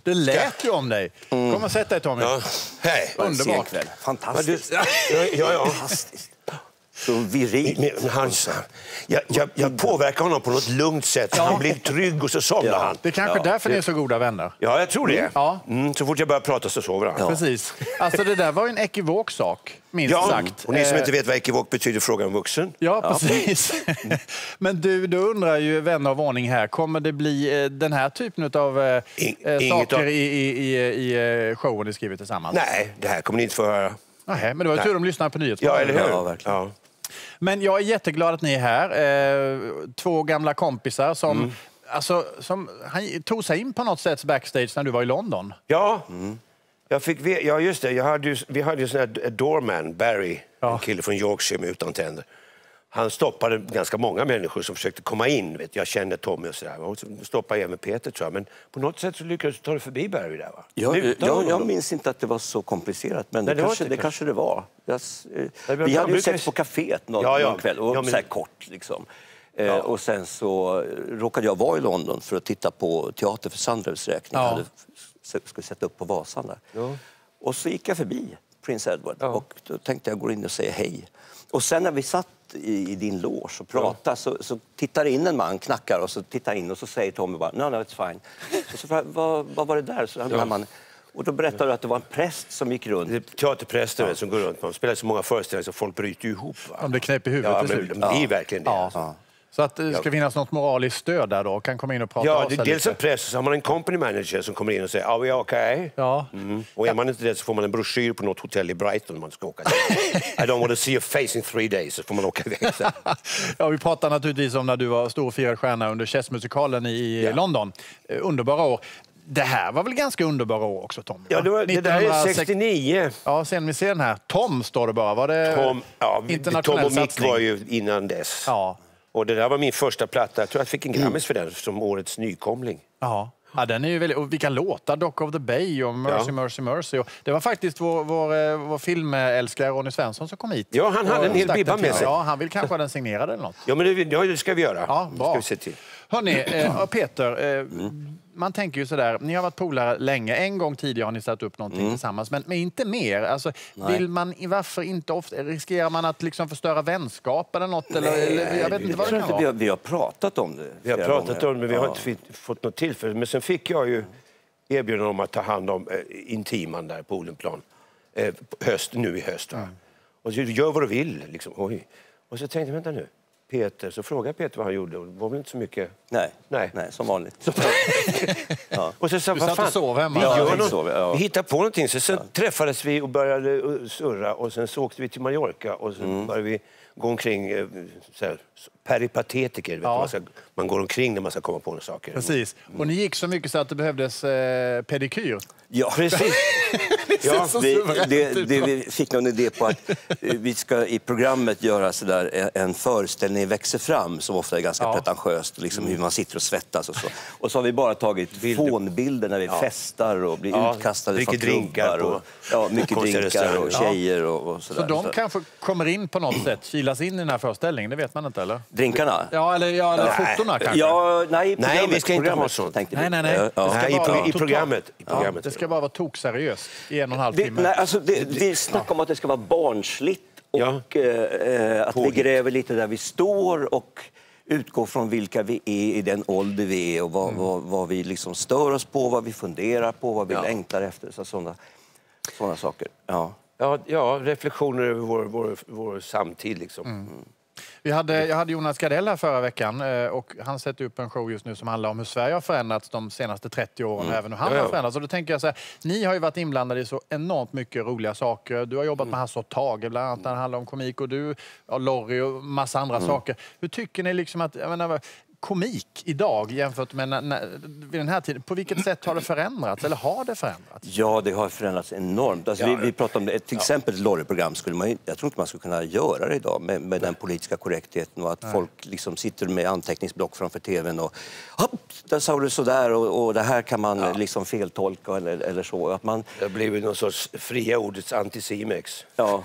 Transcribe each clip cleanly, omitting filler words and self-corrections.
Det lät ju om dig. Kom och sätt dig, Tommy. Ja. Hej. Underbart. Fantastiskt. Ja. Fantastiskt. Så viril. Jag påverkar honom på något lugnt sätt. Han blir trygg och så somnar han. Det är kanske därför ni är så goda vänner. Ja, jag tror det. Ja. Så fort jag börjar prata så sover han. Ja. Precis. Alltså det där var ju en ekivok sak, minst sagt. Och ni som inte vet vad ekivok betyder, fråga en vuxen. Ja, precis. Men du undrar ju, vän av ordning här, kommer det bli den här typen av saker i showen ni skriver tillsammans? Nej, det här kommer ni inte få höra. Nej, men det var ju tur de lyssnar på Ja, eller hur? Ja, verkligen. Ja. Men jag är jätteglad att ni är här. Två gamla kompisar som, som han tog sig in på något sätt backstage när du var i London. Ja, just det. Vi hade ju sån här doorman, Barry, en kille från Yorkshire med utan tänder. Han stoppade ganska många människor som försökte komma in. Vet, jag kände Tommy och sådär. Och stoppade även Peter, tror jag. Men på något sätt så lyckades du ta dig förbi Barry där, va? Jag minns inte att det var så komplicerat, men Nej, det kanske det var. Vi hade ju sett på kaféet någon kväll, och så här kort liksom. Och sen så råkade jag vara i London för att titta på teater för Sandrevs räkning. Jag skulle sätta upp på Vasan där. Ja. Och så gick jag förbi Prince Edward och då tänkte jag gå in och säga hej. Och sen när vi satt i din loge och pratade så tittar in en man, knackar och så tittar in och så säger Tommy bara, no, it's fine. Och så vad var det där? Så man, och då berättade du att det var en präst som gick runt. Det är teaterpräster som går runt. Man spelar så många föreställningar så folk bryter ihop. Va? Om det knäpp i huvudet. Det är verkligen det. Ja. Så att det ska finnas något moraliskt stöd där då, kan komma in och prata av sig dels en präst, så har man en company manager som kommer in och säger, we okay? Ja. Och är man inte det så får man en broschyr på något hotell i Brighton man ska åka till. I don't want to see your face in 3 days, så får man åka iväg. Ja, vi pratar naturligtvis om när du var stor firad stjärna under Chess-musikalen i London. Underbara år. Det här var väl ganska underbara år också, Tom? Ja, det där är 69. Ja, sen vi ser den här. Tom står det bara. Var det Tom och Mick var ju innan dess. Ja. Och det där var min första platta. Jag tror jag fick en Grammis för den som årets nykomling. Ja, den är ju väldigt... Och vilka låtar, Dock of the Bay och Mercy, Mercy, Mercy. Och det var faktiskt vår filmälskare Ronny Svensson som kom hit. Ja, han hade en hel bibba med sig. Ja, han vill kanske ha den signerad eller något. Ja, men det ska vi göra. Ja, bra. Det ska vi se till. Hörrni, Peter, man tänker ju sådär, ni har varit polare länge. En gång tidigare har ni satt upp någonting tillsammans, men inte mer. Alltså, vill man, varför inte ofta, riskerar man att liksom förstöra vänskap eller något? Eller, jag vet inte vad det kan vara. Vi har pratat om det. Vi har pratat om det, men vi har inte fått något tillfälle. Men sen fick jag ju erbjudande om att ta hand om Intiman där på Odenplan. Nu i höst. Va? Och så gör vad du vill. Liksom. Oj. Och så tänkte jag, vänta nu. Peter, så frågade Peter vad han gjorde. Och det var väl inte så mycket... Nej, som vanligt. Och så sa, du satt och sov hemma. Vi hittade på någonting. Så sen träffades vi och började surra. Och sen så åkte vi till Mallorca. Och sen började vi gå omkring så här, peripatetiker. Man går omkring när man ska komma på saker. Precis. Och ni gick så mycket så att det behövdes pedikyr. Ja, precis. Vi fick någon idé på att vi ska i programmet göra så där en föreställning växer fram som ofta är ganska pretentiöst, liksom hur man sitter och svettas och så. Och så har vi bara tagit fånbilder när vi festar och blir utkastade från klubbar mycket drinkar och tjejer och så där. Så de kanske kommer in på något sätt, kilas in i den här föreställningen, det vet man inte, eller? Drinkarna? Ja, eller fotorna kanske. Nej, vi ska inte ha sånt. Nej. I programmet. Det ska bara vara tokseriöst i 1,5 timme. Vi snackar om att det ska vara barnsligt och att vi gräver lite där vi står och utgår från vilka vi är i den ålder vi är och vad vi liksom stör oss på, vad vi funderar på, vad vi längtar efter. Sådana saker. Ja, reflektioner över vår samtid liksom. Jag hade Jonas Gardell här förra veckan och han sätter upp en show just nu som handlar om hur Sverige har förändrats de senaste 30 åren och även hur han har förändrats. Och då tänker jag så här, ni har ju varit inblandade i så enormt mycket roliga saker. Du har jobbat med Hasse och Tage bland annat när det handlar om komik och du, Lorry och massa andra saker. Hur tycker ni liksom att, jag menar, komik idag jämfört med vid den här tiden, på vilket sätt har det förändrats eller har det förändrats? Ja, det har förändrats enormt. Alltså, vi pratar om det, till exempel ett Lorry-program jag tror inte man skulle kunna göra det idag med den politiska korrektheten och att folk liksom sitter med anteckningsblock framför tvn och där sa du sådär och det här kan man liksom feltolka eller så. Att man... Det har blivit någon sorts fria ordets antisimex. Ja.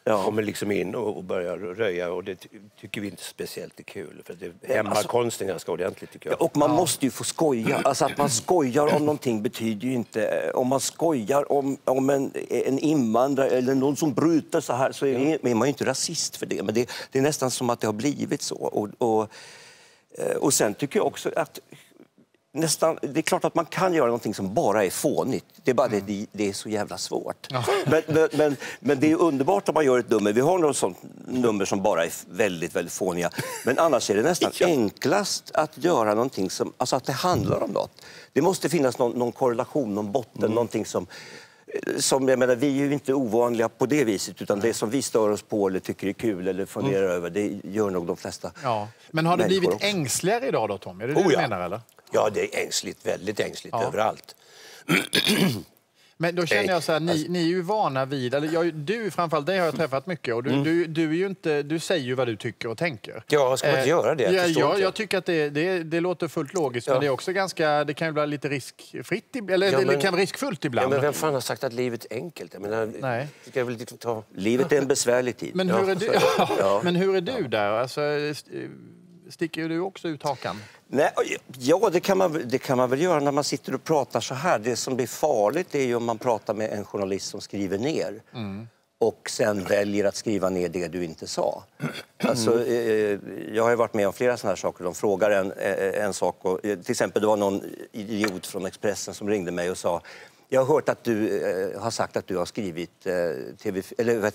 kommer liksom in och börjar röja, och det tycker vi inte speciellt är kul, för det hämmar konsten ganska ordentligt, tycker jag. Och man måste ju få skoja. Alltså att man skojar om någonting betyder ju inte... Om man skojar om en invandrare eller någon som bryter så här, så är man ju inte rasist för det. Men det är nästan som att det har blivit så. Och sen tycker jag också att det är klart att man kan göra någonting som bara är fånigt. Det är bara det är så jävla svårt. Ja. Men det är underbart om man gör ett nummer. Vi har något sånt nummer som bara är väldigt, väldigt fåniga. Men annars är det nästan enklast att göra någonting som, alltså att det handlar om något. Det måste finnas någon korrelation, någon botten, någonting som jag menar, vi är ju inte ovanliga på det viset, utan det som vi stör oss på eller tycker är kul eller funderar över, det gör nog de flesta. Ja. Men har det blivit ängsligare idag då, Tom? Är det det du menar, eller? Ja, det är ängsligt, väldigt ängsligt överallt. Men då känner jag så här, ni är ju vana vid, eller du framförallt, dig har jag träffat mycket, och du är ju inte, du säger ju vad du tycker och tänker. Ja, ska man inte göra det? Jag tycker att det låter fullt logiskt, men det är också ganska, det kan ju bli lite riskfritt, eller det kan vara riskfullt ibland. Ja, men vem fan har sagt att livet är enkelt? Jag menar, nej. Ska jag väl liksom ta... Livet är en besvärlig tid. Men hur är du, men hur är du där? Alltså, sticker du också ut hakan? Nej, ja, det kan man väl göra när man sitter och pratar så här. Det som blir farligt är ju om man pratar med en journalist som skriver ner och sen väljer att skriva ner det du inte sa. Alltså, jag har ju varit med om flera sådana här saker. De frågar en sak. Och, till exempel, det var någon idiot från Expressen som ringde mig och sa: jag har hört att du har sagt att du har skrivit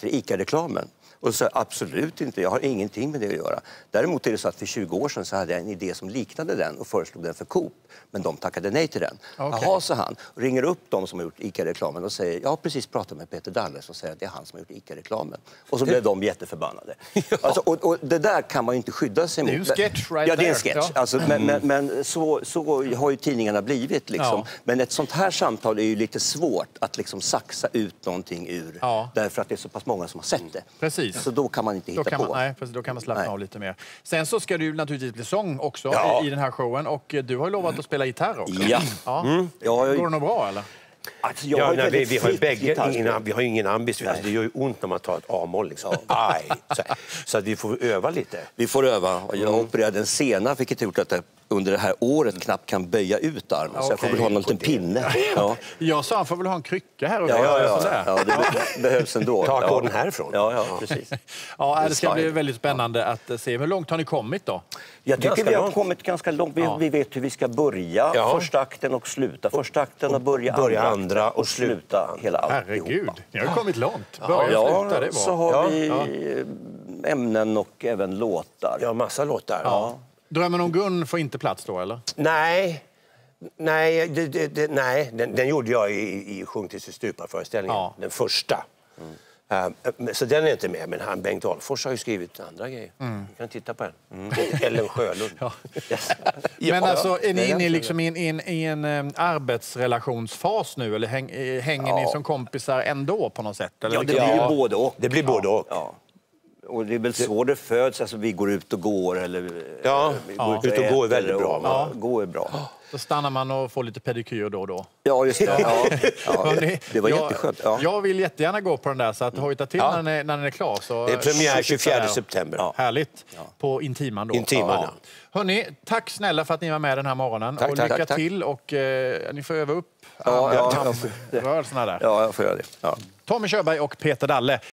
ICA-reklamen. Och så absolut inte, jag har ingenting med det att göra. Däremot är det så att för 20 år sedan så hade jag en idé som liknade den och föreslog den för Coop. Men de tackade nej till den. Okay. Jaha, så han. Och ringer upp de som har gjort ICA-reklamen och säger: jag har precis pratat med Peter Dalle som säger att det är han som har gjort ICA-reklamen. Och så blev de jätteförbannade. Alltså, och det där kan man ju inte skydda sig mot. Det är ju en sketch right Ja, det är en sketch. Ja. Alltså, men så har ju tidningarna blivit. Liksom. Ja. Men ett sånt här samtal är ju lite svårt att liksom saxa ut någonting ur. Ja. Därför att det är så pass många som har sett det. Precis. Så då kan man inte hitta på. Nej, då kan man slappna av lite mer. Sen så ska det ju naturligtvis bli sång också i den här showen. Och du har ju lovat att spela gitarr också. Ja. Går det nog bra, eller? Alltså, vi har ju ingen ambis. Alltså, det gör ju ont när man tar ett A-moll. Liksom. Så att vi får öva lite. Vi får öva. Jag opererade en sena, vilket gjort att jag under det här året knappt kan böja ut armen. Okay. Så jag får väl ha en liten pinne. Ja. Jag sa han får väl ha en krycka här uppe. Ja, det behövs ändå. Ta ackorden härifrån. Ja, precis. Ja, det ska bli väldigt spännande att se. Hur långt har ni kommit då? Jag tycker vi har kommit ganska långt. Vi vet hur vi ska börja första akten och sluta första akten och börja andra och sluta hela alltihopa. Herregud, ni har kommit långt. Börja och sluta, det var. Så har vi ämnen och även låtar. Ja, massa låtar. Ja. Drömmen om Gun får inte plats då, eller? Nej, den gjorde jag i Sjung tills du stupar-föreställningen. Den första. Så den är inte med, men Bengt Ahlfors har ju skrivit andra grejer. Du kan titta på den. Ellen Sjölund. Men alltså, är ni inne liksom i en arbetsrelationsfas nu? Eller hänger ni som kompisar ändå på något sätt? Eller? Ja, det blir ju både och. Det blir både och. Ja. Och det är väl så det föds, alltså vi går ut och går eller ut och gå är väldigt bra. Gå är bra. Då stannar man och får lite pedikyr då och då. Ja, just det. Det var jätteskönt. Jag vill jättegärna gå på den där, så att hojta till när den är klar. Så det är premiär 24 september. Härligt. På Intiman då. Intiman, Hörrni, tack snälla för att ni var med den här morgonen. Tack, och lycka till. Och ni får öva upp rörelserna där. Ja, jag får göra det. Ja. Tommy Körberg och Peter Dalle.